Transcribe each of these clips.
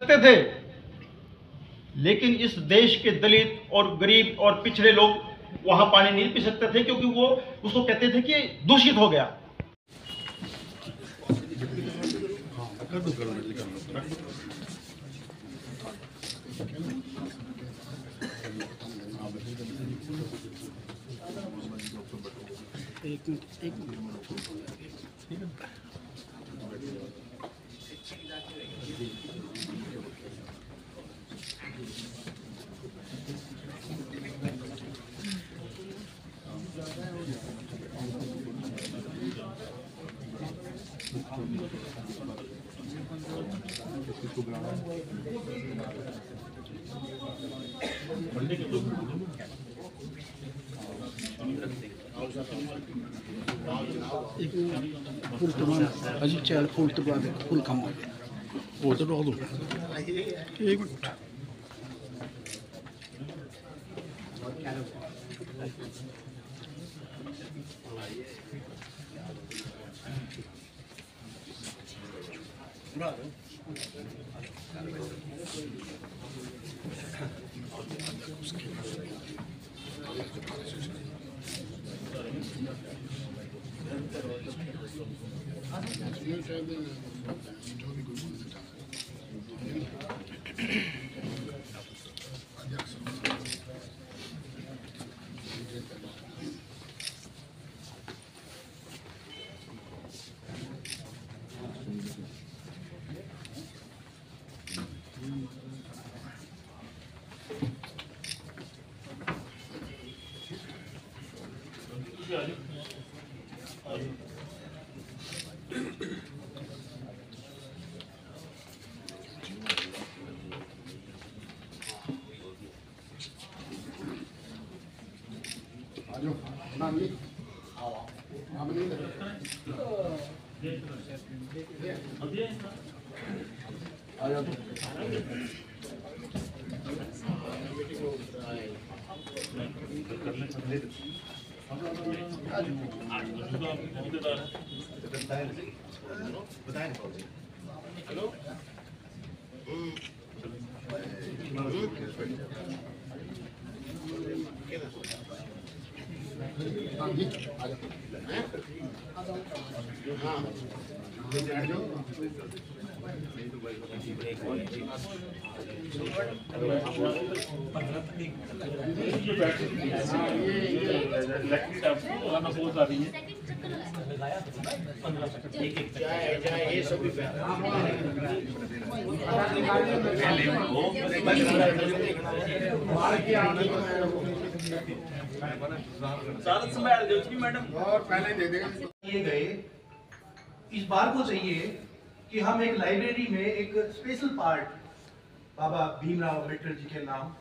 थे, लेकिन इस देश के दलित और गरीब और पिछड़े लोग वहां पानी नहीं पी सकते थे, क्योंकि वो उसको कहते थे कि दूषित हो गया। एक मिनट फुल तमाम अजी चल फुल तो बाद फुल कम हो गया वो तो रोक दो एक मिनट। ये गए इस बार को चाहिए कि हम एक लाइब्रेरी में एक स्पेशल पार्ट बाबा भीमराव अम्बेडकर जी के नाम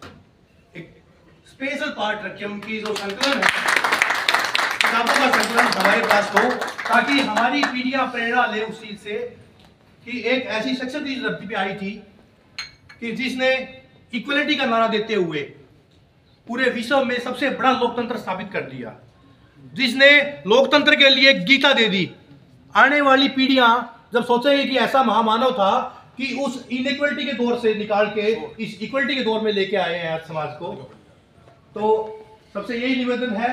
एक स्पेशल पार्ट रखें, उनकी जो संकलन है किताबों का संकलन हमारे पास हो, ताकि हमारी पीढ़ियां प्रेरणा ले उस चीज से कि एक ऐसी शख्सियत इस धरती पे आई थी कि जिसने इक्वलिटी का नारा देते हुए पूरे विश्व में सबसे बड़ा लोकतंत्र स्थापित कर दिया, जिसने लोकतंत्र के लिए गीता दे दी। आने वाली पीढ़ियां जब सोचेंगी कि ऐसा महामानव था कि उस इनइक्वलिटी के दौर से निकाल के इस इक्वलिटी के दौर में लेके आए हैं आज समाज को, तो सबसे यही निवेदन है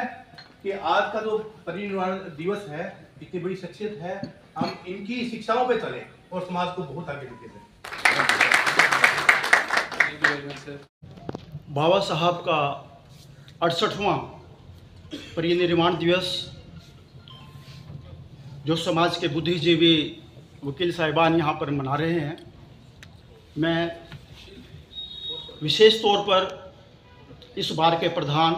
कि आज का जो परिनिर्वाण दिवस है, इतनी बड़ी शख्सियत है, हम इनकी शिक्षाओं पे चलें और समाज को बहुत आगे लेके जाएं। बाबा साहब का 68वां परिनिर्वाण दिवस जो समाज के बुद्धिजीवी वकील साहिबान यहाँ पर मना रहे हैं, मैं विशेष तौर पर इस बार के प्रधान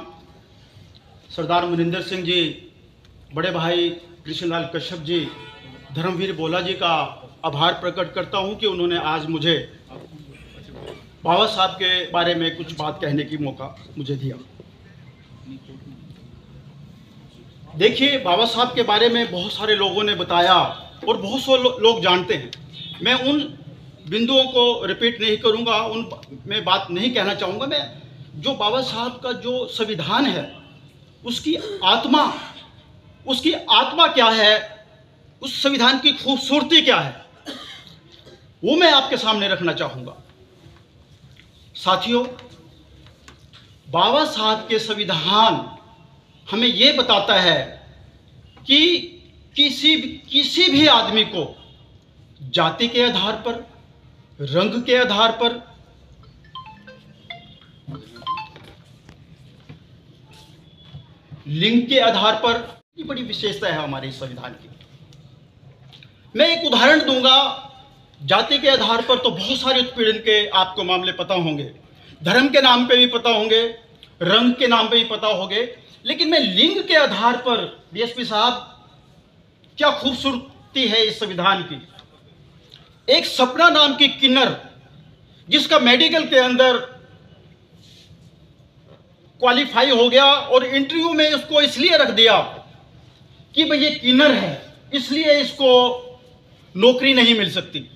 सरदार मनिंदर सिंह जी, बड़े भाई कृष्णलाल कश्यप जी, धर्मवीर बोला जी का आभार प्रकट करता हूँ कि उन्होंने आज मुझे बाबा साहब के बारे में कुछ बात कहने की मौका मुझे दिया। देखिए, बाबा साहब के बारे में बहुत सारे लोगों ने बताया और बहुत से लोग जानते हैं। मैं उन बिंदुओं को रिपीट नहीं करूंगा, उन में बात नहीं कहना चाहूँगा। मैं जो बाबा साहब का जो संविधान है, उसकी आत्मा क्या है, उस संविधान की खूबसूरती क्या है, वो मैं आपके सामने रखना चाहूँगा। साथियों, बाबा साहब के संविधान हमें ये बताता है कि किसी भी आदमी को जाति के आधार पर, रंग के आधार पर, लिंग के आधार पर, ये बड़ी विशेषता है हमारे इस संविधान की। मैं एक उदाहरण दूंगा। जाति के आधार पर तो बहुत सारे उत्पीड़न के आपको मामले पता होंगे, धर्म के नाम पे भी पता होंगे, रंग के नाम पे भी पता होंगे, लेकिन मैं लिंग के आधार पर, डीएसपी साहब, क्या खूबसूरती है इस संविधान की। एक सपना नाम की किन्नर, जिसका मेडिकल के अंदर क्वालिफाई हो गया और इंटरव्यू में उसको इसलिए रख दिया कि भाई ये किन्नर है, इसलिए इसको नौकरी नहीं मिल सकती।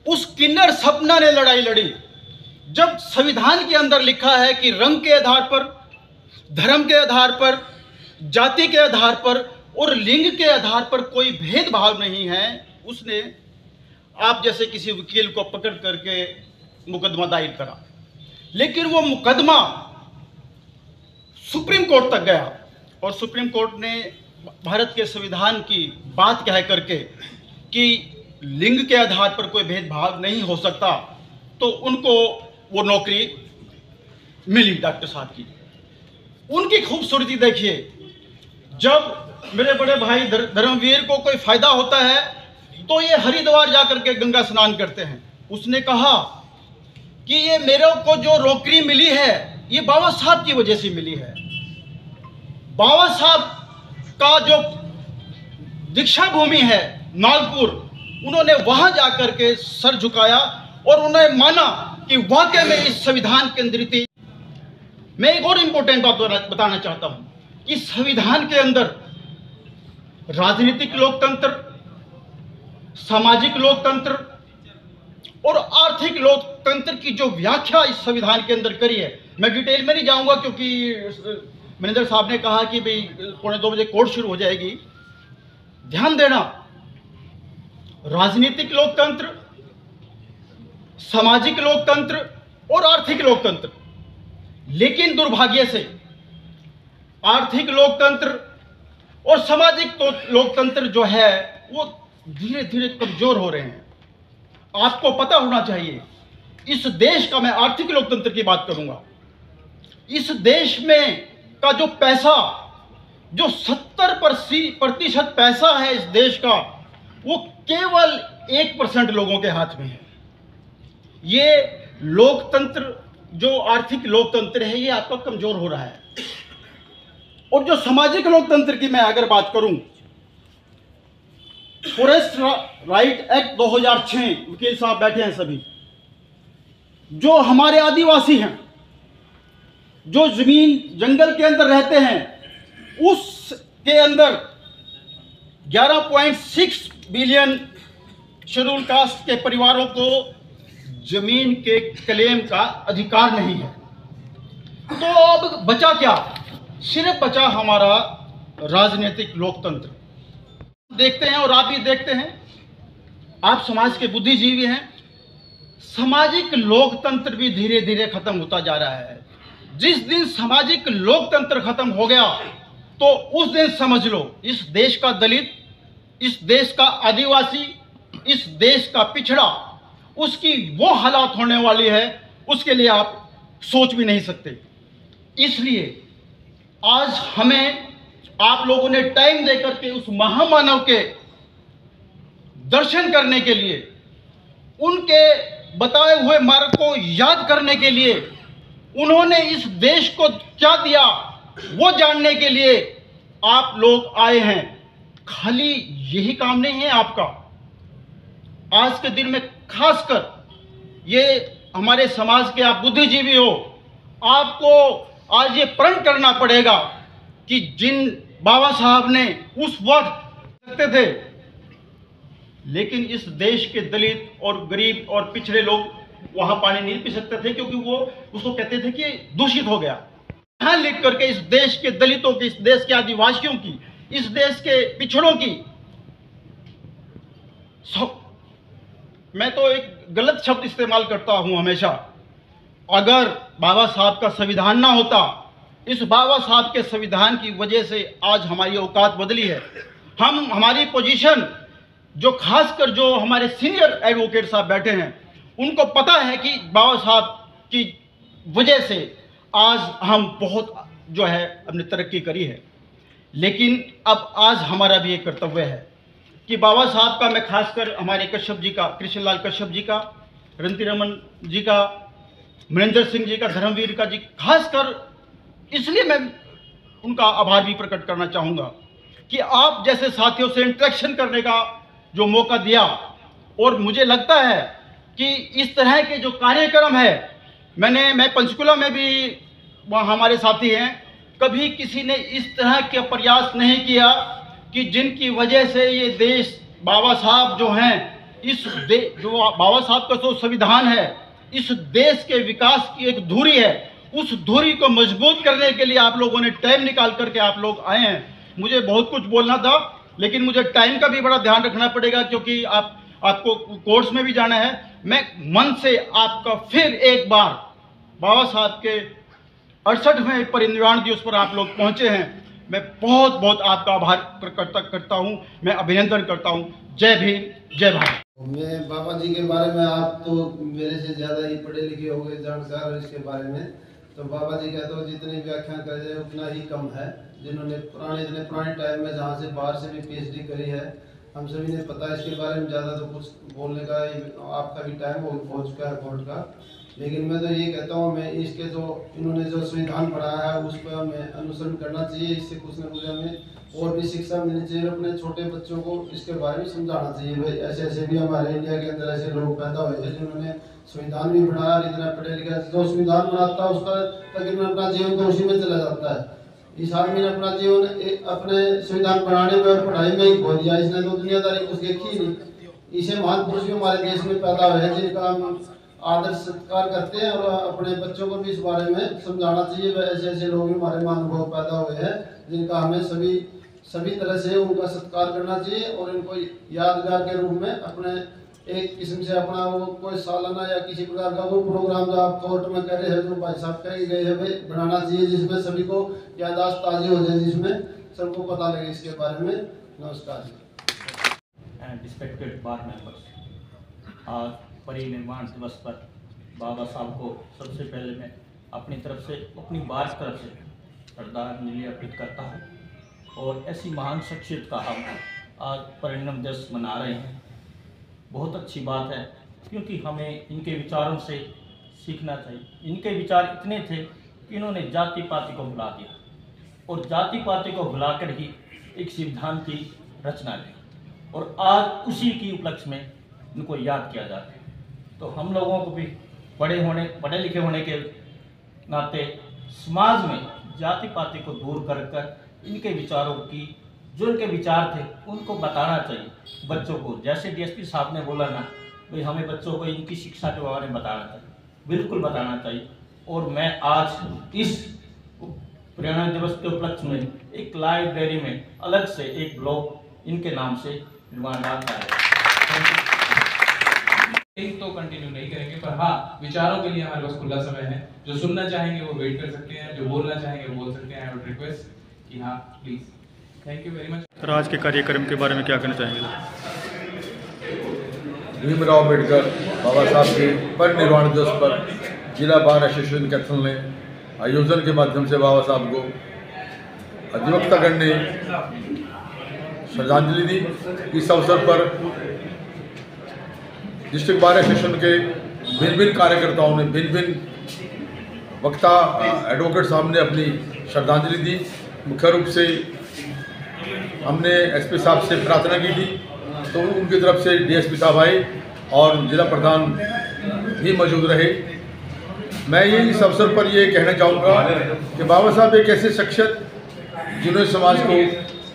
उस किन्नर सपना ने लड़ाई लड़ी। जब संविधान के अंदर लिखा है कि रंग के आधार पर, धर्म के आधार पर, जाति के आधार पर और लिंग के आधार पर कोई भेदभाव नहीं है, उसने आप जैसे किसी वकील को पकड़ करके मुकदमा दायर करा। लेकिन वो मुकदमा सुप्रीम कोर्ट तक गया और सुप्रीम कोर्ट ने भारत के संविधान की बात कह करके कि लिंग के आधार पर कोई भेदभाव नहीं हो सकता, तो उनको वो नौकरी मिली डॉक्टर साहब की। उनकी खूबसूरती देखिए। जब मेरे बड़े भाई धर्मवीर को कोई फायदा होता है तो ये हरिद्वार जाकर के गंगा स्नान करते हैं। उसने कहा कि ये मेरे को जो नौकरी मिली है ये बाबा साहब की वजह से मिली है। बाबा साहब का जो दीक्षा भूमि है नागपुर, उन्होंने वहां जाकर के सर झुकाया और उन्होंने माना कि वाकई में इस संविधान के अंदर थी। मैं एक और इंपॉर्टेंट बात बताना चाहता हूं कि संविधान के अंदर राजनीतिक लोकतंत्र, सामाजिक लोकतंत्र और आर्थिक लोकतंत्र की जो व्याख्या इस संविधान के अंदर करी है, मैं डिटेल में नहीं जाऊंगा क्योंकि मनिंदर साहब ने कहा कि भाई 1:45 बजे कोर्ट शुरू हो जाएगी। ध्यान देना, राजनीतिक लोकतंत्र, सामाजिक लोकतंत्र और आर्थिक लोकतंत्र। लेकिन दुर्भाग्य से आर्थिक लोकतंत्र और सामाजिक लोकतंत्र जो है वो धीरे धीरे कमजोर हो रहे हैं। आपको पता होना चाहिए, इस देश का, मैं आर्थिक लोकतंत्र की बात करूंगा, इस देश में का जो पैसा, जो 70% पैसा है इस देश का, वो केवल 1% लोगों के हाथ में है। ये लोकतंत्र, जो आर्थिक लोकतंत्र है, ये आपका कमजोर हो रहा है। और जो सामाजिक लोकतंत्र की मैं अगर बात करूं, फॉरेस्ट राइट एक्ट 2006, वकील साहब बैठे हैं सभी, जो हमारे आदिवासी हैं, जो जमीन जंगल के अंदर रहते हैं, उसके अंदर 11.6 बिलियन शेड्यूल कास्ट के परिवारों को जमीन के क्लेम का अधिकार नहीं है। तो अब बचा क्या? सिर्फ बचा हमारा राजनीतिक लोकतंत्र। देखते हैं और आप भी देखते हैं, आप समाज के बुद्धिजीवी हैं, सामाजिक लोकतंत्र भी धीरे धीरे खत्म होता जा रहा है। जिस दिन सामाजिक लोकतंत्र खत्म हो गया तो उस दिन समझ लो इस देश का दलित, इस देश का आदिवासी, इस देश का पिछड़ा, उसकी वो हालात होने वाली है, उसके लिए आप सोच भी नहीं सकते। इसलिए आज हमें आप लोगों ने टाइम देकर के उस महामानव के दर्शन करने के लिए, उनके बताए हुए मार्ग को याद करने के लिए, उन्होंने इस देश को क्या दिया वो जानने के लिए आप लोग आए हैं। खाली यही काम नहीं है आपका। आज के दिन में खासकर ये हमारे समाज के आप बुद्धिजीवी हो, आपको आज ये प्रण करना पड़ेगा कि जिन बाबा साहब ने उस वक्त करते थे, लेकिन इस देश के दलित और गरीब और पिछड़े लोग वहां पानी नहीं पी सकते थे क्योंकि वो उसको कहते थे कि दूषित हो गया। यहां लिख करके इस देश के दलितों की, इस देश के आदिवासियों की, इस देश के पिछड़ों की, मैं तो एक गलत शब्द इस्तेमाल करता हूं हमेशा, अगर बाबा साहब का संविधान ना होता, इस बाबा साहब के संविधान की वजह से आज हमारी औकात बदली है। हमारी पोजीशन जो खासकर जो हमारे सीनियर एडवोकेट साहब बैठे हैं, उनको पता है कि बाबा साहब की वजह से आज हम बहुत जो है अपनी तरक्की करी है। लेकिन अब आज हमारा भी एक कर्तव्य है कि बाबा साहब का, मैं खासकर हमारे कश्यप जी का, कृष्ण लाल कश्यप जी का, रंती रमन जी का, मनिंदर सिंह जी का, धर्मवीर का जी, खासकर इसलिए मैं उनका आभार भी प्रकट करना चाहूँगा कि आप जैसे साथियों से इंटरेक्शन करने का जो मौका दिया। और मुझे लगता है कि इस तरह के जो कार्यक्रम है, मैं पंचकुला में भी, वहाँ हमारे साथी हैं, कभी किसी ने इस तरह के प्रयास नहीं किया कि जिनकी वजह से ये देश, बाबा साहब जो हैं, जो बाबा साहब का जो संविधान है, इस देश के विकास की एक धुरी है, उस धुरी को मजबूत करने के लिए आप लोगों ने टाइम निकाल करके आप लोग आए हैं। मुझे बहुत कुछ बोलना था, लेकिन मुझे टाइम का भी बड़ा ध्यान रखना पड़ेगा, क्योंकि आपको कोर्ट्स में भी जाना है। मैं मन से आपका फिर एक बार बाबा साहब के 68वें परिनिर्वाण दिवस पर आप लोग पहुंचे हैं, मैं बहुत बहुत आपका आभार प्रकट करता हूं, मैं अभिनंदन करता हूं। जय भीम, जय भारत। मैं बाबा जी के बारे में, आप तो मेरे से ज़्यादा ही पढ़े लिखे हो गए, जानकार इसके बारे में, तो बाबा जी का तो जितनी व्याख्या करे जाए उतना ही कम है। जिन्होंने इतने पुराने टाइम में जहाँ से बाहर से भी PhD करी है, हम सभी ने पता है इसके बारे में। ज़्यादा तो कुछ बोलने का आपका भी टाइम हो चुका है कोर्ट का, लेकिन मैं तो ये कहता हूँ, मैं इसके जो इन्होंने जो संविधान पढ़ाया है उस पर हमें अनुसरण करना चाहिए। इससे कुछ न कुछ हमें और भी शिक्षा मिलनी चाहिए। अपने छोटे बच्चों को इसके बारे में समझाना चाहिए। भाई ऐसे ऐसे भी हमारे इंडिया के अंदर ऐसे लोग पैदा हुए हैं जिन्होंने संविधान भी पढ़ाया, इतना पढ़े लिखे। जो संविधान बनाता है उसका तकरीबन अपना जीवन तो उसी में चला जाता है। इस आदमी ने अपना जीवन अपने संविधान बनाने में और पढ़ाई में ही खो दिया। इसने तो दुनियादारी कुछ देखी ही नहीं। इसे महान पुरुष भी हमारे देश में पैदा हुए हैं जिनका हम आदर सत्कार करते हैं, और अपने बच्चों को भी इस बारे में समझाना चाहिए। ऐसे ऐसे लोग भी हमारे महानुभाव पैदा हुए हैं जिनका हमें सभी तरह से उनका सत्कार करना चाहिए, और इनको यादगार के रूप में अपने एक किस्म से अपना वो कोई सालाना या किसी प्रकार का वो प्रोग्राम जो आप कोर्ट में कह रहे हैं, जो भाई साहब कह गए हैं, भाई बनाना चाहिए, जिसमें सभी को याददाश्त ताज़ी हो जाए, जिसमें सबको पता लगे इसके बारे में। नमस्कार। रिस्पेक्टेड बार मेंबर्स, आज परिनिर्वाण दिवस पर बाबा साहब को सबसे पहले मैं अपनी तरफ से, अपनी बार की तरफ से श्रद्धांजलि अर्पित करता हूँ। और ऐसी महान शख्सियत का हम आज परिनिर्वाण दिवस मना रहे हैं, बहुत अच्छी बात है, क्योंकि हमें इनके विचारों से सीखना चाहिए। इनके विचार इतने थे कि इन्होंने जाति पाति को भुला दिया, और जाति पाति को भुलाकर ही एक संविधान की रचना की, और आज उसी की उपलक्ष्य में इनको याद किया जाता है। तो हम लोगों को भी पढ़े लिखे होने के नाते समाज में जाति पाति को दूर कर इनके विचारों की, जो इनके विचार थे उनको बताना चाहिए बच्चों को। जैसे DSP साहब ने बोला ना, भाई हमें बच्चों को इनकी शिक्षा के बारे में बताना चाहिए, बिल्कुल बताना चाहिए। और मैं आज इस परिनिर्वाण दिवस के उपलक्ष्य में एक लाइब्रेरी में अलग से एक ब्लॉक इनके नाम से निर्माण करता है। तो कंटिन्यू नहीं करेंगे, पर हाँ, विचारों के लिए हमारे पास खुला समय है। जो सुनना चाहेंगे वो वेट कर सकते हैं, जो बोलना चाहेंगे वो बोल सकते हैं। आई वुड रिक्वेस्ट कि हाँ please. Thank you very much. Sir, आज के कार्यक्रम के बारे में क्या कहना चाहेंगे? भीमराव अम्बेडकर बाबा साहब के परिनिर्वाण दिवस पर जिला बार एसोसिएशन कैथल ने आयोजन के माध्यम से बाबा साहब को अधिवक्तागण ने श्रद्धांजलि दी। इस अवसर पर डिस्ट्रिक्ट बार एसोसिएशन के भिन्न कार्यकर्ताओं ने, भिन्न वक्ता एडवोकेट साहब ने अपनी श्रद्धांजलि दी। मुख्य रूप से हमने SP साहब से प्रार्थना की थी, तो उनकी तरफ से DSP साहब आए और जिला प्रधान भी मौजूद रहे। मैं ये इस अवसर पर ये कहना चाहूँगा कि बाबा साहब एक ऐसे शख्सियत जिन्होंने समाज को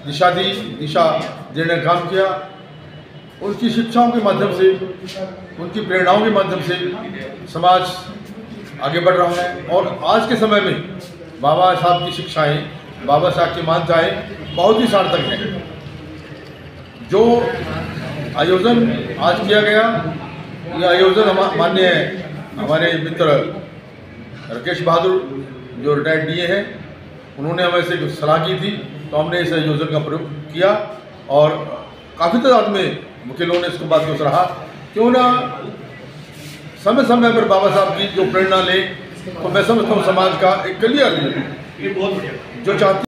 दिशा देने का काम किया। उनकी शिक्षाओं के माध्यम से, उनकी प्रेरणाओं के माध्यम से समाज आगे बढ़ रहा है, और आज के समय में बाबा साहब की शिक्षाएं, बाबा साहब की मान्यताएं बहुत ही सार्थक हैं। जो आयोजन आज किया गया, यह आयोजन माननीय हमारे मित्र राकेश बहादुर जो रिटायर्ड DA हैं, उन्होंने हमें से कुछ सलाह की थी, तो हमने इस योजना का प्रयोग किया और काफ़ी तादाद में वकीलों ने इसको बात को सराहा। क्यों ना समय समय पर बाबा साहब की जो प्रेरणा ले, तो मैं समझता हूँ समाज का एक क्लियर जो चाहती